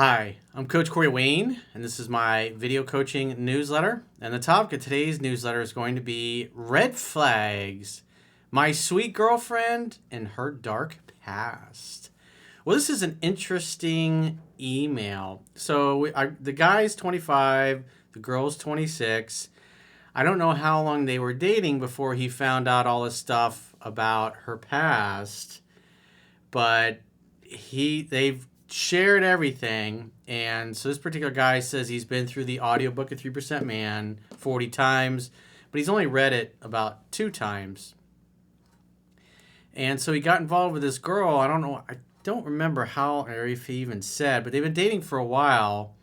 Hi, I'm Coach Corey Wayne, and this is my video coaching newsletter. And the topic of today's newsletter is going to be red flags, my sweet girlfriend and her dark past. Well, this is an interesting email. So the guy's 25, the girl's 26. I don't know how long they were dating before he found out all this stuff about her past, but they've shared everything. And so this particular guy says he's been through the audiobook of 3% Man 40 times, but he's only read it about 2 times. And so he got involved with this girl. I don't remember how or if he even said, but they've been dating for a while.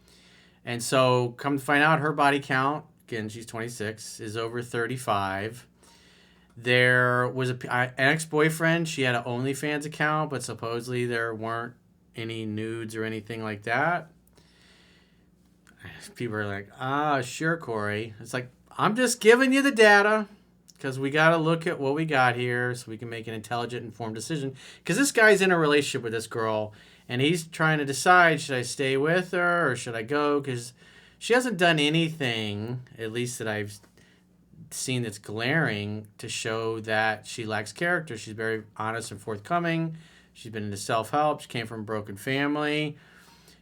And so come to find out, her body count, again, she's 26, is over 35. There was an ex-boyfriend. She had an OnlyFans account, but supposedly there weren't any nudes or anything like that. People are like, sure, Corey. It's like, I'm just giving you the data because we got to look at what we got here so we can make an intelligent, informed decision. Because this guy's in a relationship with this girl, and he's trying to decide, should I stay with her or should I go? Because she hasn't done anything, at least that I've seen that's glaring, to show that she lacks character. She's very honest and forthcoming. She's been into self-help. She came from a broken family.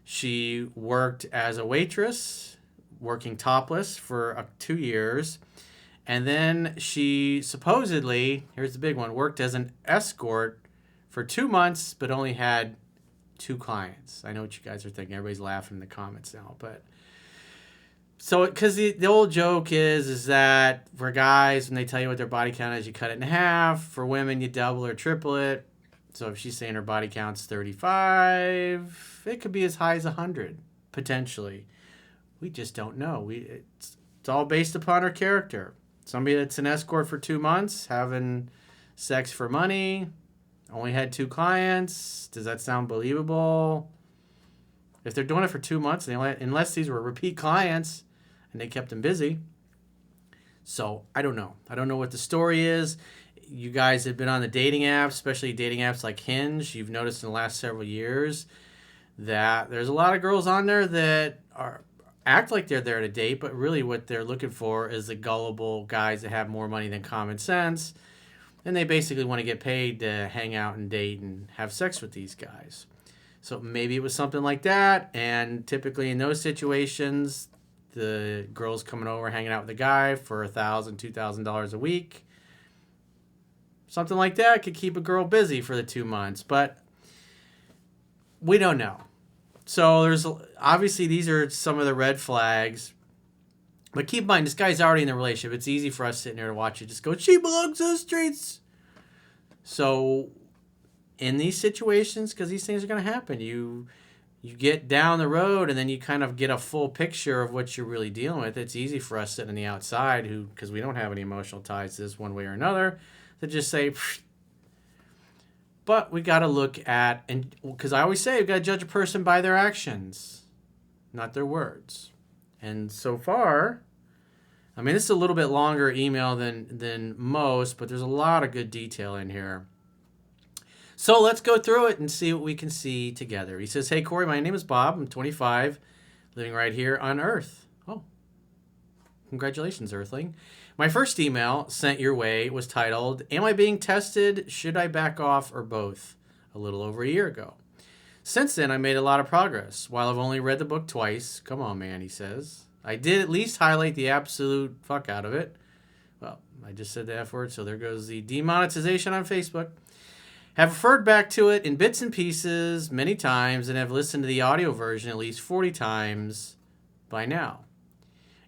She worked as a waitress, working topless for 2 years. And then she supposedly, here's the big one, worked as an escort for 2 months, but only had 2 clients. I know what you guys are thinking. Everybody's laughing in the comments now. But so, because the old joke is that for guys, when they tell you what their body count is, you cut it in half. For women, you double or triple it. So if she's saying her body count's 35, it could be as high as 100, potentially. We just don't know. It's all based upon her character. Somebody that's an escort for 2 months, having sex for money, only had 2 clients. Does that sound believable? If they're doing it for 2 months, unless these were repeat clients and they kept them busy. So I don't know. I don't know what the story is. You guys have been on the dating apps, especially dating apps like Hinge. You've noticed in the last several years that there's a lot of girls on there that act like they're there to date, but really what they're looking for is the gullible guys that have more money than common sense. And they basically want to get paid to hang out and date and have sex with these guys. So maybe it was something like that. And typically in those situations, the girl's coming over, hanging out with the guy for $1,000, $2,000 a week. Something like that could keep a girl busy for the 2 months, but we don't know. So there's obviously these are some of the red flags, but keep in mind this guy's already in the relationship. It's easy for us sitting there to watch it, just go, she belongs to the streets. So in these situations, because these things are going to happen, you get down the road and then you kind of get a full picture of what you're really dealing with. It's easy for us sitting on the outside because we don't have any emotional ties to this one way or another, to just say, pfft. But we got to look at, and because I always say, we got to judge a person by their actions, not their words. And so far, I mean, this is a little bit longer email than most, but there's a lot of good detail in here. So let's go through it and see what we can see together. He says, hey, Corey, my name is Bob. I'm 25, living right here on Earth. Oh, congratulations, Earthling. My first email sent your way was titled, Am I being tested? Should I back off or both? A little over a year ago. Since then, I made a lot of progress. While I've only read the book twice, come on, man, he says, I did at least highlight the absolute fuck out of it. Well, I just said the F word, so there goes the demonetization on Facebook. Have referred back to it in bits and pieces many times and have listened to the audio version at least 40 times by now.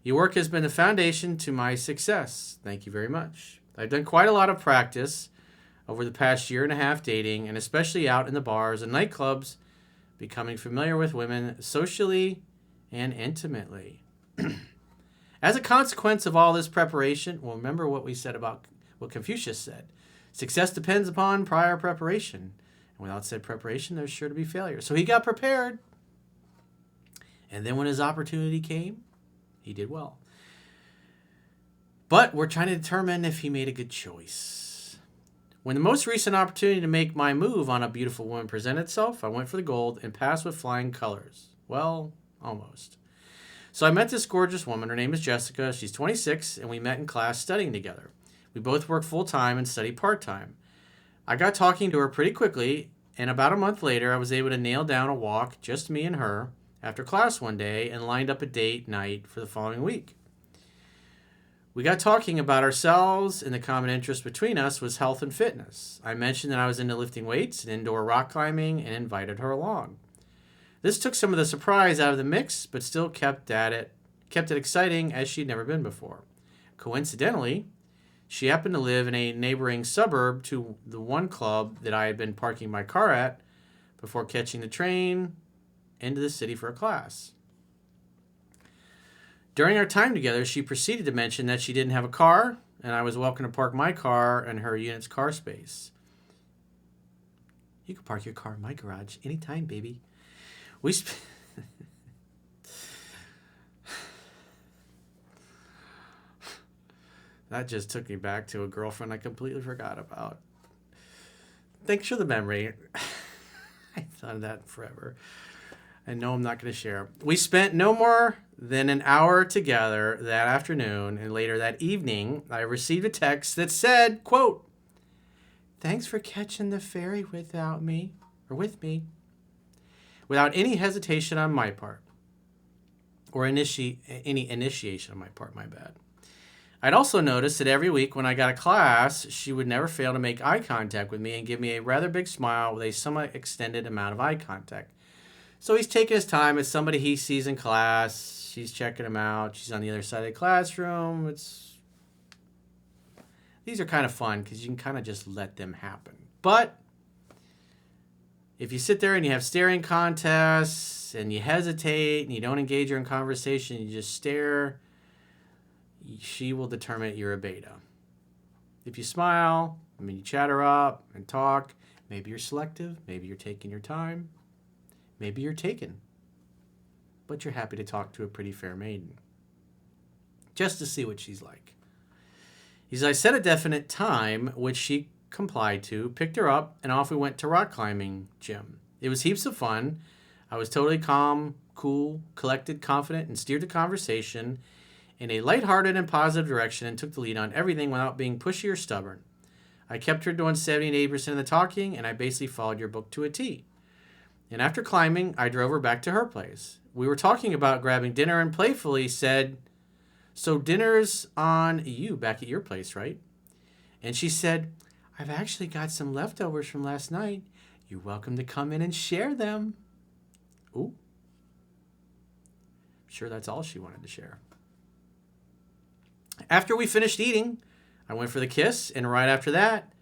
Your work has been the foundation to my success. Thank you very much. I've done quite a lot of practice over the past year and a half dating, and especially out in the bars and nightclubs, becoming familiar with women socially and intimately. As a consequence of all this preparation, well, remember what we said about what Confucius said. Success depends upon prior preparation. And without said preparation, there's sure to be failure. So he got prepared. And then when his opportunity came, he did well. But we're trying to determine if he made a good choice. When the most recent opportunity to make my move on a beautiful woman presented itself, I went for the gold and passed with flying colors. Well, almost. So I met this gorgeous woman. Her name is Jessica. She's 26, and we met in class studying together. We both work full-time and study part-time. I got talking to her pretty quickly, and about a month later, I was able to nail down a walk, just me and her, after class one day, and lined up a date night for the following week. We got talking about ourselves, and the common interest between us was health and fitness. I mentioned that I was into lifting weights and indoor rock climbing and invited her along. This took some of the surprise out of the mix, but still kept it exciting as she'd never been before. Coincidentally, she happened to live in a neighboring suburb to the one club that I had been parking my car at before catching the train into the city for a class. During our time together, she proceeded to mention that she didn't have a car, and I was welcome to park my car in her unit's car space. You can park your car in my garage anytime, baby. That just took me back to a girlfriend I completely forgot about. Thanks for the memory. I thought of that forever. I know I'm not going to share. We spent no more than an hour together that afternoon, and later that evening, I received a text that said, quote, "Thanks for catching the ferry with me. Without any hesitation on my part. Or any initiation on my part, my bad. I'd also noticed that every week when I got a class, she would never fail to make eye contact with me and give me a rather big smile with a somewhat extended amount of eye contact. So he's taking his time. It's somebody he sees in class. She's checking him out. She's on the other side of the classroom. These are kind of fun because you can kind of just let them happen. But if you sit there and you have staring contests and you hesitate and you don't engage her in conversation, you just stare, she will determine you're a beta. If you smile, you chat her up and talk, maybe you're selective, maybe you're taking your time, maybe you're taken, but you're happy to talk to a pretty fair maiden, just to see what she's like. I set a definite time, which she complied to, picked her up, and off we went to rock climbing gym. It was heaps of fun. I was totally calm, cool, collected, confident, and steered the conversation in a lighthearted and positive direction and took the lead on everything without being pushy or stubborn. I kept her doing 70 to 80% of the talking, and I basically followed your book to a T. And after climbing, I drove her back to her place. We were talking about grabbing dinner and playfully said, "So dinner's on you back at your place, right?" And she said, "I've actually got some leftovers from last night. You're welcome to come in and share them." Ooh. I'm sure that's all she wanted to share. After we finished eating, I went for the kiss, and right after that,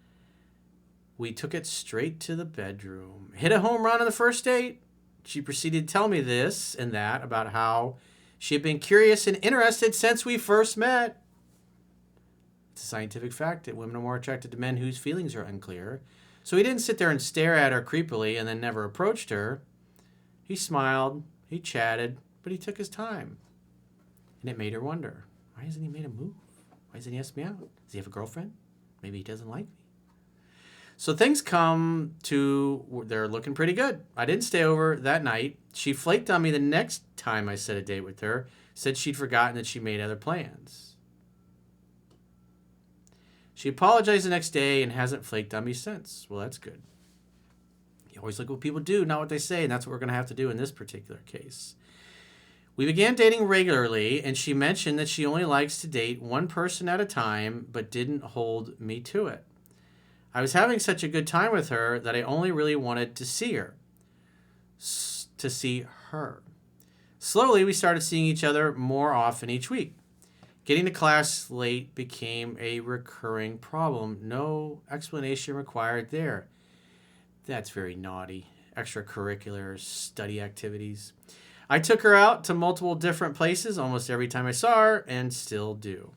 we took it straight to the bedroom. Hit a home run on the first date. She proceeded to tell me this and that about how she had been curious and interested since we first met. It's a scientific fact that women are more attracted to men whose feelings are unclear. So he didn't sit there and stare at her creepily and then never approached her. He smiled, he chatted, but he took his time. And it made her wonder, why hasn't he made a move? Why hasn't he asked me out? Does he have a girlfriend? Maybe he doesn't like me. So things come to, they're looking pretty good. I didn't stay over that night. She flaked on me the next time I set a date with her, said she'd forgotten that she made other plans. She apologized the next day and hasn't flaked on me since. Well, that's good. You always look at what people do, not what they say, and that's what we're going to have to do in this particular case. We began dating regularly, and she mentioned that she only likes to date one person at a time, but didn't hold me to it. I was having such a good time with her that I only really wanted to see her. Slowly, we started seeing each other more often each week. Getting to class late became a recurring problem. No explanation required there. That's very naughty. Extracurricular study activities. I took her out to multiple different places almost every time I saw her, and still do.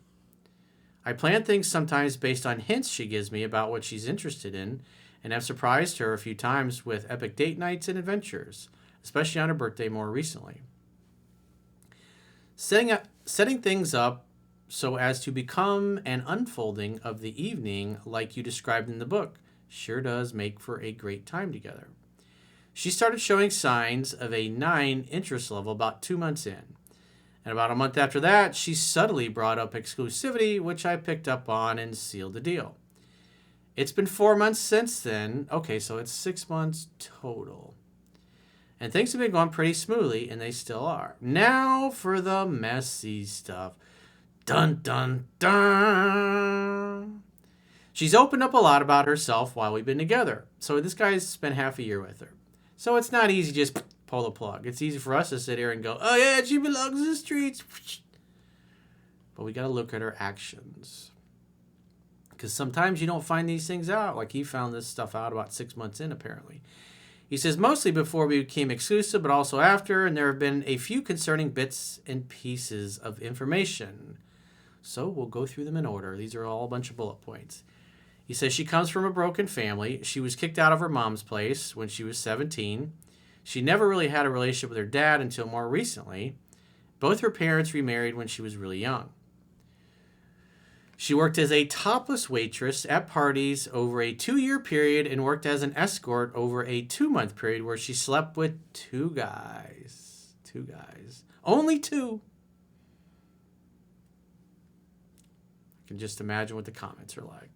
I plan things sometimes based on hints she gives me about what she's interested in, and have surprised her a few times with epic date nights and adventures, especially on her birthday more recently. Setting things up so as to become an unfolding of the evening like you described in the book sure does make for a great time together. She started showing signs of a 9 interest level about 2 months in. And about a month after that, she subtly brought up exclusivity, which I picked up on and sealed the deal. It's been 4 months since then. Okay, so it's 6 months total. And things have been going pretty smoothly, and they still are. Now for the messy stuff. Dun, dun, dun. She's opened up a lot about herself while we've been together. So this guy's spent half a year with her. So it's not easy to just pull the plug. It's easy for us to sit here and go, oh yeah, she belongs to the streets. But we got to look at her actions. Because sometimes you don't find these things out. Like he found this stuff out about 6 months in, apparently. He says, mostly before we became exclusive, but also after, and there have been a few concerning bits and pieces of information. So we'll go through them in order. These are all a bunch of bullet points. He says she comes from a broken family. She was kicked out of her mom's place when she was 17. She never really had a relationship with her dad until more recently. Both her parents remarried when she was really young. She worked as a topless waitress at parties over a 2-year period and worked as an escort over a 2-month period where she slept with 2 guys. 2 guys. Only 2. I can just imagine what the comments are like.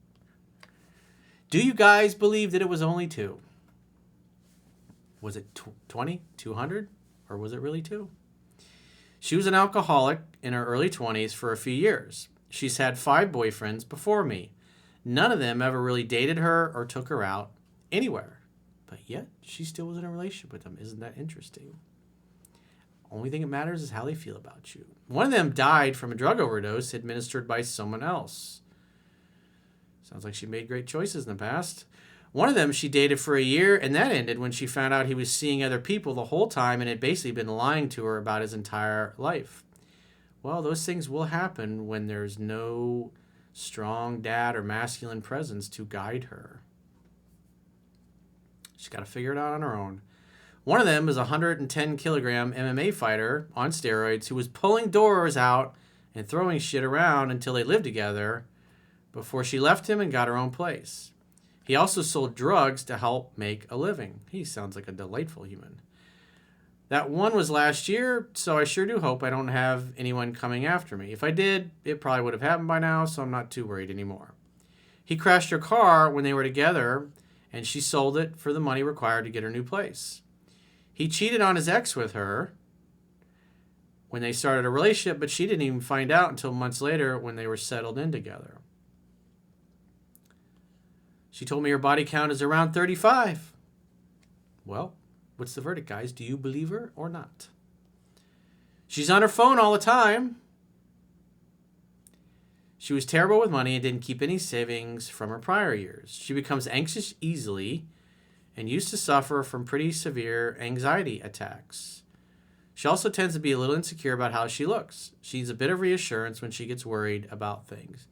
Do you guys believe that it was only 2? Was it 20? 200? Or was it really 2? She was an alcoholic in her early 20s for a few years. She's had 5 boyfriends before me. None of them ever really dated her or took her out anywhere. But yet, she still was in a relationship with them. Isn't that interesting? Only thing that matters is how they feel about you. One of them died from a drug overdose administered by someone else. Sounds like she made great choices in the past. One of them she dated for a year, and that ended when she found out he was seeing other people the whole time and had basically been lying to her about his entire life. Well, those things will happen when there's no strong dad or masculine presence to guide her. She's got to figure it out on her own. One of them is a 110-kilogram MMA fighter on steroids who was pulling doors out and throwing shit around until they lived together before she left him and got her own place. He also sold drugs to help make a living. He sounds like a delightful human. That one was last year, so I sure do hope I don't have anyone coming after me. If I did, it probably would have happened by now, so I'm not too worried anymore. He crashed her car when they were together, and she sold it for the money required to get her new place. He cheated on his ex with her when they started a relationship, but she didn't even find out until months later when they were settled in together. She told me her body count is around 35. Well, what's the verdict, guys? Do you believe her or not? She's on her phone all the time. She was terrible with money and didn't keep any savings from her prior years. She becomes anxious easily and used to suffer from pretty severe anxiety attacks. She also tends to be a little insecure about how she looks. She needs a bit of reassurance when she gets worried about things.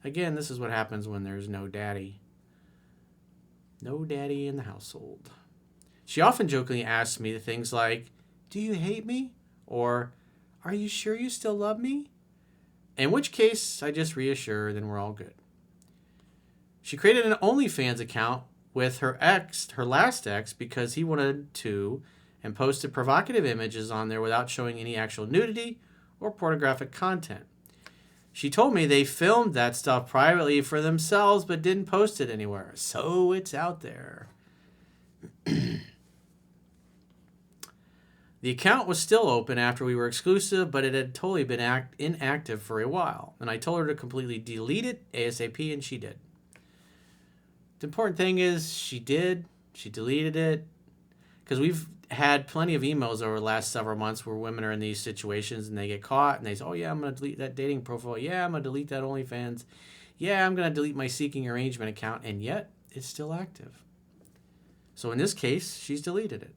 Again, this is what happens when there's no daddy. No daddy in the household. She often jokingly asks me things like, do you hate me? Or, are you sure you still love me? In which case, I just reassure, then we're all good. She created an OnlyFans account with her last ex, because he wanted to, and posted provocative images on there without showing any actual nudity or pornographic content. She told me they filmed that stuff privately for themselves but didn't post it anywhere. So it's out there. The account was still open after we were exclusive, but it had totally been inactive for a while. And I told her to completely delete it ASAP, and she did. The important thing is she did. She deleted it. Because we've had plenty of emails over the last several months where women are in these situations and they get caught and they say, oh yeah, I'm going to delete that dating profile. Yeah, I'm going to delete that OnlyFans. Yeah, I'm going to delete my Seeking Arrangement account. And yet, it's still active. So in this case, she's deleted it.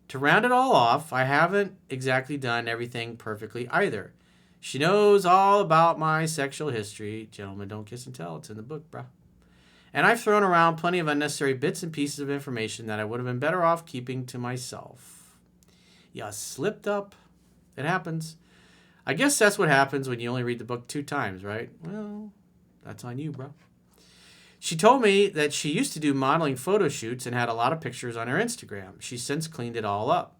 To round it all off, I haven't exactly done everything perfectly either. She knows all about my sexual history. Gentlemen, don't kiss and tell. It's in the book, bruh. And I've thrown around plenty of unnecessary bits and pieces of information that I would have been better off keeping to myself. You slipped up. It happens. I guess that's what happens when you only read the book 2 times, right? Well, that's on you, bro. She told me that she used to do modeling photo shoots and had a lot of pictures on her Instagram. She's since cleaned it all up.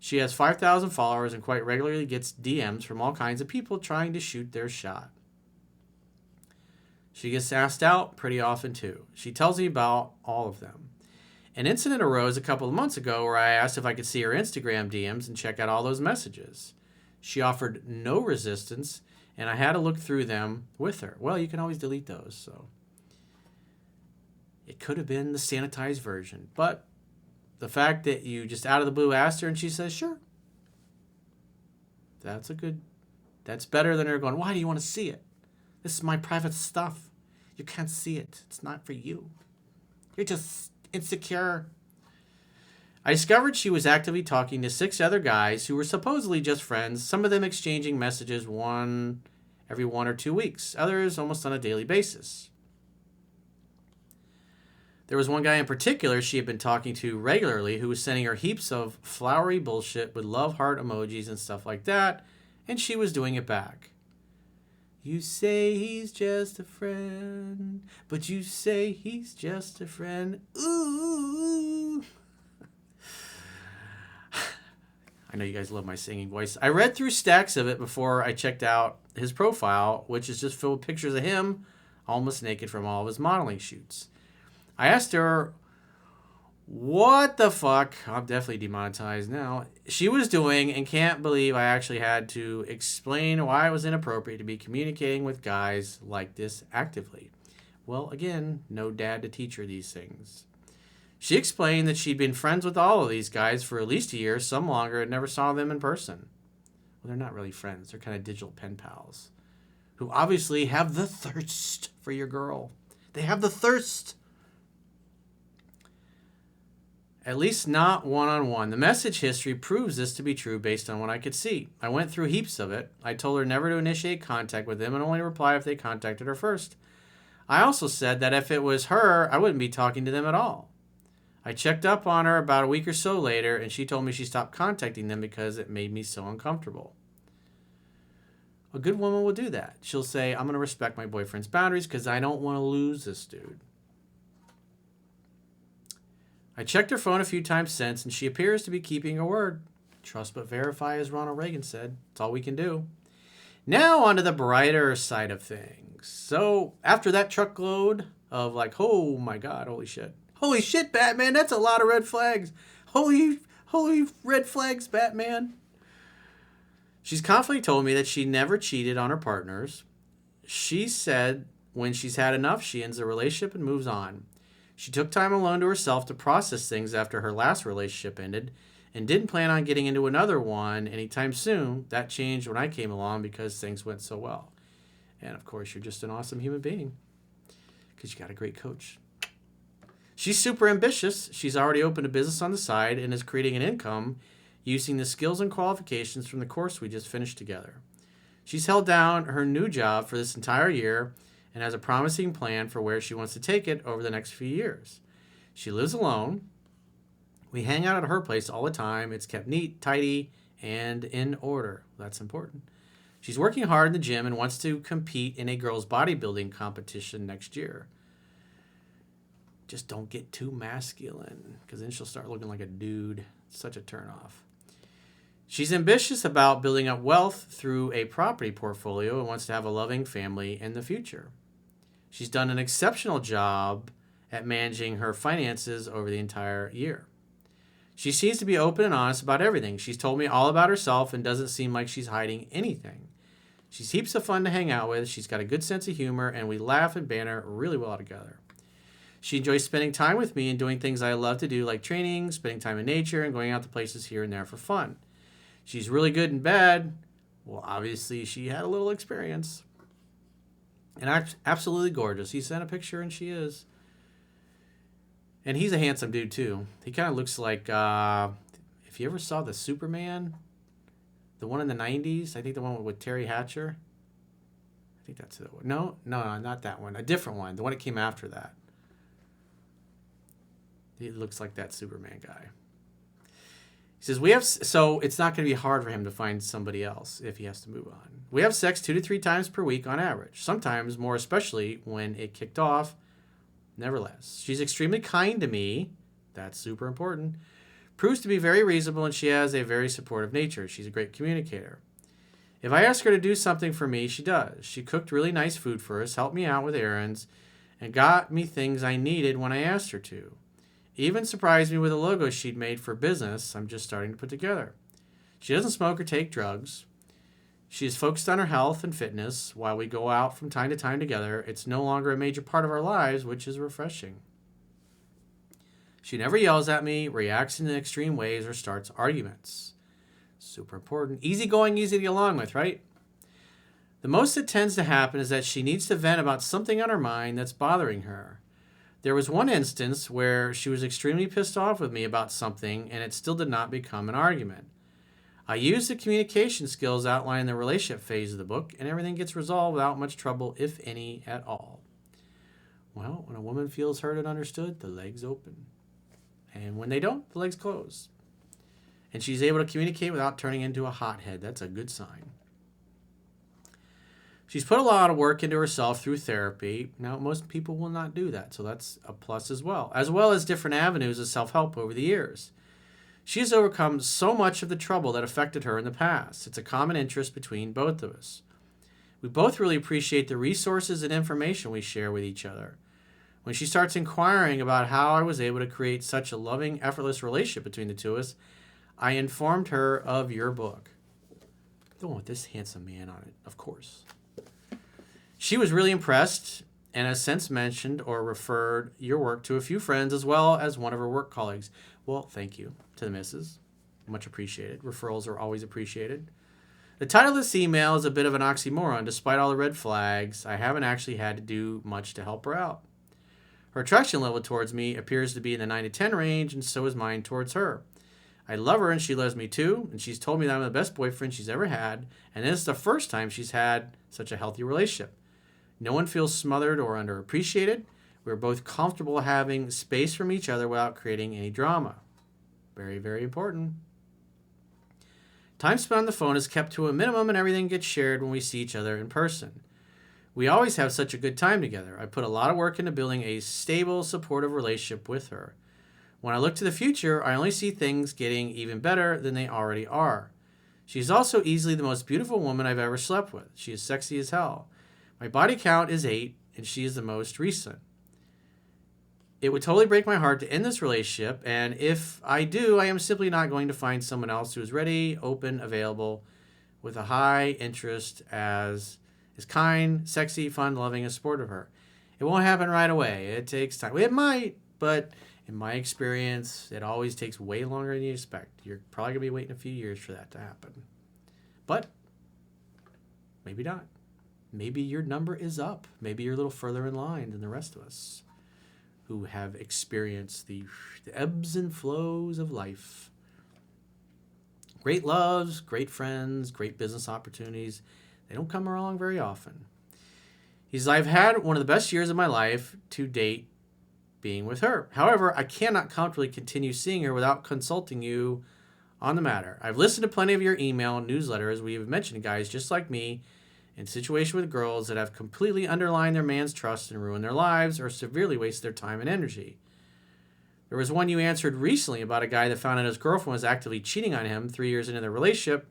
She has 5,000 followers and quite regularly gets DMs from all kinds of people trying to shoot their shot. She gets asked out pretty often too. She tells me about all of them. An incident arose a couple of months ago where I asked if I could see her Instagram DMs and check out all those messages. She offered no resistance, and I had to look through them with her. Well, you can always delete those, so... It could have been the sanitized version, but the fact that you just out of the blue asked her and she says, sure. That's better than her going, why do you want to see it? This is my private stuff. You can't see it. It's not for you. You're just insecure. I discovered she was actively talking to 6 other guys who were supposedly just friends, some of them exchanging messages every 1 or 2 weeks, others almost on a daily basis. There was one guy in particular she had been talking to regularly who was sending her heaps of flowery bullshit with love heart emojis and stuff like that, and she was doing it back. You say he's just a friend, but you say he's just a friend. Ooh. I know you guys love my singing voice. I read through stacks of it before I checked out his profile, which is just filled with pictures of him almost naked from all of his modeling shoots. I asked her what the fuck, I'm definitely demonetized now, she was doing and can't believe I actually had to explain why it was inappropriate to be communicating with guys like this actively. Well, again, no dad to teach her these things. She explained that she'd been friends with all of these guys for at least a year, some longer, and never saw them in person. Well, they're not really friends. They're kind of digital pen pals who obviously have the thirst for your girl. They have the thirst. At least not one-on-one. The message history proves this to be true based on what I could see. I went through heaps of it. I told her never to initiate contact with them and only reply if they contacted her first. I also said that if it was her, I wouldn't be talking to them at all. I checked up on her about a week or so later, and she told me she stopped contacting them because it made me so uncomfortable. A good woman will do that. She'll say, I'm going to respect my boyfriend's boundaries because I don't want to lose this dude. I checked her phone a few times since, and she appears to be keeping her word. Trust but verify, as Ronald Reagan said. That's all we can do. Now on to the brighter side of things. So after that truckload of like, oh my God, holy shit. Holy shit, Batman, that's a lot of red flags. Holy red flags, Batman. She's confidently told me that she never cheated on her partners. She said when she's had enough, she ends the relationship and moves on. She took time alone to herself to process things after her last relationship ended and didn't plan on getting into another one anytime soon. That changed when I came along because things went so well. And of course, you're just an awesome human being because you got a great coach. She's super ambitious. She's already opened a business on the side and is creating an income using the skills and qualifications from the course we just finished together. She's held down her new job for this entire year and has a promising plan for where she wants to take it over the next few years. She lives alone. We hang out at her place all the time. It's kept neat, tidy, and in order. That's important. She's working hard in the gym and wants to compete in a girls' bodybuilding competition next year. Just don't get too masculine, because then she'll start looking like a dude. It's such a turnoff. She's ambitious about building up wealth through a property portfolio and wants to have a loving family in the future. She's done an exceptional job at managing her finances over the entire year. She seems to be open and honest about everything. She's told me all about herself and doesn't seem like she's hiding anything. She's heaps of fun to hang out with. She's got a good sense of humor, and we laugh and banter really well together. She enjoys spending time with me and doing things I love to do, like training, spending time in nature, and going out to places here and there for fun. She's really good in bed. Well, obviously, she had a little experience. And absolutely gorgeous. He sent a picture, and she is. And he's a handsome dude, too. He kind of looks like, if you ever saw the Superman, the one in the 90s, I think the one with Terry Hatcher. I think that's the one. No, not that one. A different one. The one that came after that. He looks like that Superman guy. He says, so it's not going to be hard for him to find somebody else if he has to move on. We have sex 2 to 3 times per week on average, sometimes more, especially when it kicked off never less. She's extremely kind to me. That's super important. Proves to be very reasonable, and she has a very supportive nature. She's a great communicator. If I ask her to do something for me, she does. She cooked really nice food for us, helped me out with errands, and got me things I needed when I asked her to. Even surprised me with a logo she'd made for business I'm just starting to put together. She doesn't smoke or take drugs. She is focused on her health and fitness. While we go out from time to time together, it's no longer a major part of our lives, which is refreshing. She never yells at me, reacts in extreme ways, or starts arguments. Super important. Easygoing, easy to get along with, right? The most that tends to happen is that she needs to vent about something on her mind that's bothering her. There was one instance where she was extremely pissed off with me about something, and it still did not become an argument. I use the communication skills outlined in the relationship phase of the book, and everything gets resolved without much trouble, if any at all. Well, when a woman feels heard and understood, the legs open. And when they don't, the legs close. And she's able to communicate without turning into a hothead. That's a good sign. She's put a lot of work into herself through therapy. Now, most people will not do that, so that's a plus as well as different avenues of self-help over the years. She has overcome so much of the trouble that affected her in the past. It's a common interest between both of us. We both really appreciate the resources and information we share with each other. When she starts inquiring about how I was able to create such a loving, effortless relationship between the two of us, I informed her of your book. The one with this handsome man on it, of course. She was really impressed and has since mentioned or referred your work to a few friends as well as one of her work colleagues. Well, thank you to the missus. Much appreciated. Referrals are always appreciated. The title of this email is a bit of an oxymoron. Despite all the red flags, I haven't actually had to do much to help her out. Her attraction level towards me appears to be in the 9 to 10 range, and so is mine towards her. I love her and she loves me too, and she's told me that I'm the best boyfriend she's ever had, and this is the first time she's had such a healthy relationship. No one feels smothered or underappreciated. We're both comfortable having space from each other without creating any drama. Very, very important. Time spent on the phone is kept to a minimum and everything gets shared when we see each other in person. We always have such a good time together. I put a lot of work into building a stable, supportive relationship with her. When I look to the future, I only see things getting even better than they already are. She's also easily the most beautiful woman I've ever slept with. She is sexy as hell. My body count is 8, and she is the most recent. It would totally break my heart to end this relationship, and if I do, I am simply not going to find someone else who is ready, open, available, with a high interest as is kind, sexy, fun, loving, and supportive of her. It won't happen right away. It takes time. It might, but in my experience, it always takes way longer than you expect. You're probably going to be waiting a few years for that to happen. But maybe not. Maybe your number is up. Maybe you're a little further in line than the rest of us who have experienced the ebbs and flows of life. Great loves, great friends, great business opportunities. They don't come along very often. I've had one of the best years of my life to date being with her. However, I cannot comfortably continue seeing her without consulting you on the matter. I've listened to plenty of your email and newsletters. We have mentioned guys just like me in situation with girls that have completely undermined their man's trust and ruined their lives or severely wasted their time and energy. There was one you answered recently about a guy that found out his girlfriend was actively cheating on him 3 years into their relationship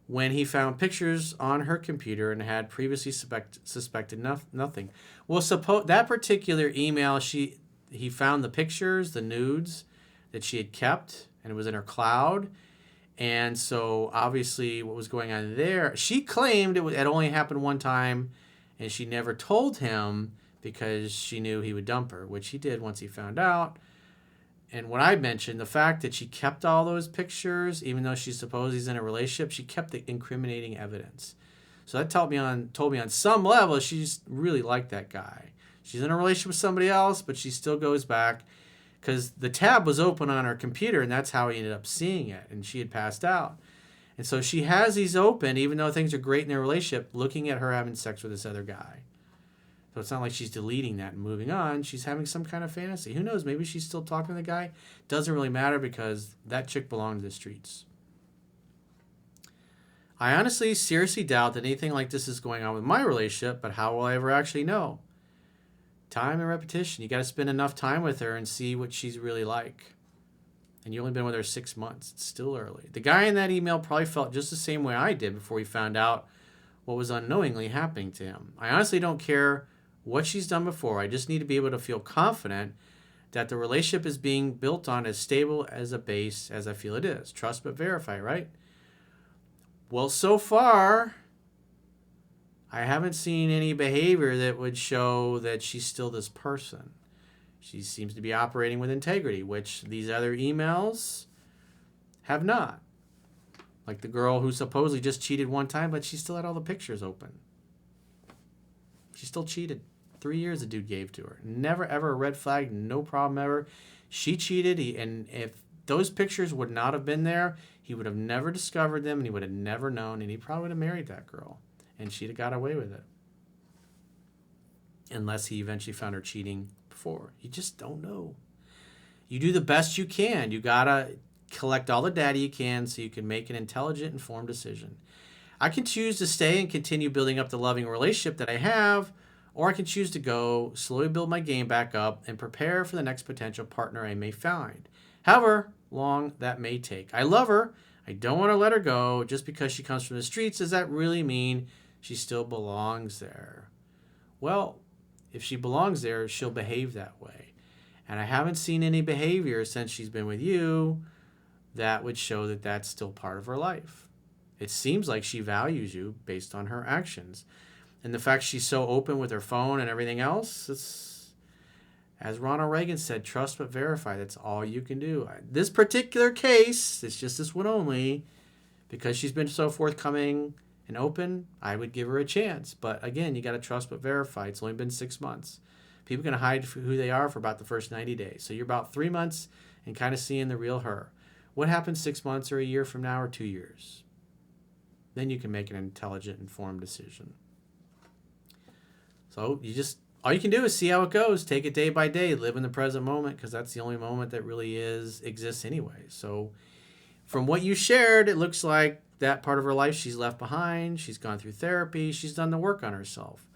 when he found pictures on her computer and had previously suspected nothing. Well, that particular email, he found the pictures, the nudes that she had kept, and it was in her cloud. And so obviously what was going on there, she claimed it had only happened one time and she never told him because she knew he would dump her, which he did once he found out. And what I mentioned, the fact that she kept all those pictures, even though she supposed he's in a relationship, she kept the incriminating evidence. So that told me on some level she's really like that guy. She's in a relationship with somebody else, but she still goes back because the tab was open on her computer, and that's how he ended up seeing it, and she had passed out. And so she has these open, even though things are great in their relationship, looking at her having sex with this other guy. So it's not like she's deleting that and moving on. She's having some kind of fantasy. Who knows? Maybe she's still talking to the guy. Doesn't really matter because that chick belonged to the streets. I honestly, seriously doubt that anything like this is going on with my relationship, but how will I ever actually know? Time and repetition. You got to spend enough time with her and see what she's really like. And you only been with her 6 months. It's still early. The guy in that email probably felt just the same way I did before he found out what was unknowingly happening to him. I honestly don't care what she's done before. I just need to be able to feel confident that the relationship is being built on as stable as a base as I feel it is. Trust but verify, right? Well, so far, I haven't seen any behavior that would show that she's still this person. She seems to be operating with integrity, which these other emails have not. Like the girl who supposedly just cheated one time, but she still had all the pictures open. She still cheated. 3 years the dude gave to her. Never, ever a red flag, no problem ever. She cheated, and if those pictures would not have been there, he would have never discovered them, and he would have never known, and he probably would have married that girl, and she'd have got away with it. Unless he eventually found her cheating before. You just don't know. You do the best you can. You got to collect all the data you can so you can make an intelligent, informed decision. I can choose to stay and continue building up the loving relationship that I have, or I can choose to go, slowly build my game back up, and prepare for the next potential partner I may find. However long that may take. I love her. I don't want to let her go. Just because she comes from the streets, does that really mean she still belongs there? Well, if she belongs there, she'll behave that way. And I haven't seen any behavior since she's been with you that would show that that's still part of her life. It seems like she values you based on her actions. And the fact she's so open with her phone and everything else, it's, as Ronald Reagan said, trust but verify. That's all you can do. This particular case, it's just this one only, because she's been so forthcoming and open, I would give her a chance. But again, you got to trust but verify. It's only been 6 months. People can hide who they are for about the first 90 days. So you're about 3 months and kind of seeing the real her. What happens 6 months or a year from now or 2 years? Then you can make an intelligent, informed decision. So all you can do is see how it goes. Take it day by day. Live in the present moment, because that's the only moment that really exists anyway. So from what you shared, it looks like that part of her life she's left behind. She's gone through therapy. She's done the work on herself.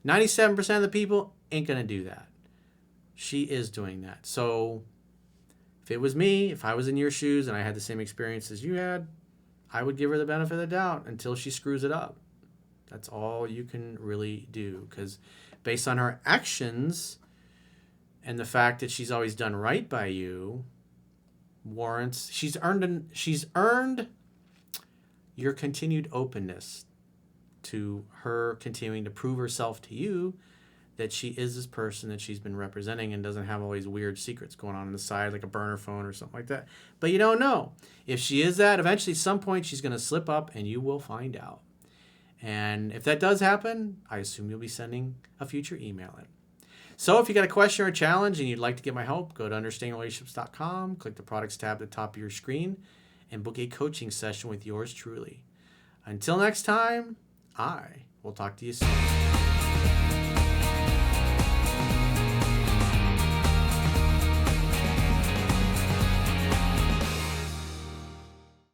97% of the people ain't going to do that. She is doing that. So if it was me, if I was in your shoes and I had the same experience as you had, I would give her the benefit of the doubt until she screws it up. That's all you can really do, because based on her actions and the fact that she's always done right by you, warrants she's earned your continued openness to her continuing to prove herself to you that she is this person that she's been representing and doesn't have all these weird secrets going on the side, like a burner phone or something like that. But you don't know. If she is that, eventually at some point she's going to slip up and you will find out. And if that does happen, I assume you'll be sending a future email in. So if you got a question or a challenge and you'd like to get my help, go to understandingrelationships.com, click the products tab at the top of your screen, and book a coaching session with yours truly. Until next time, I will talk to you soon.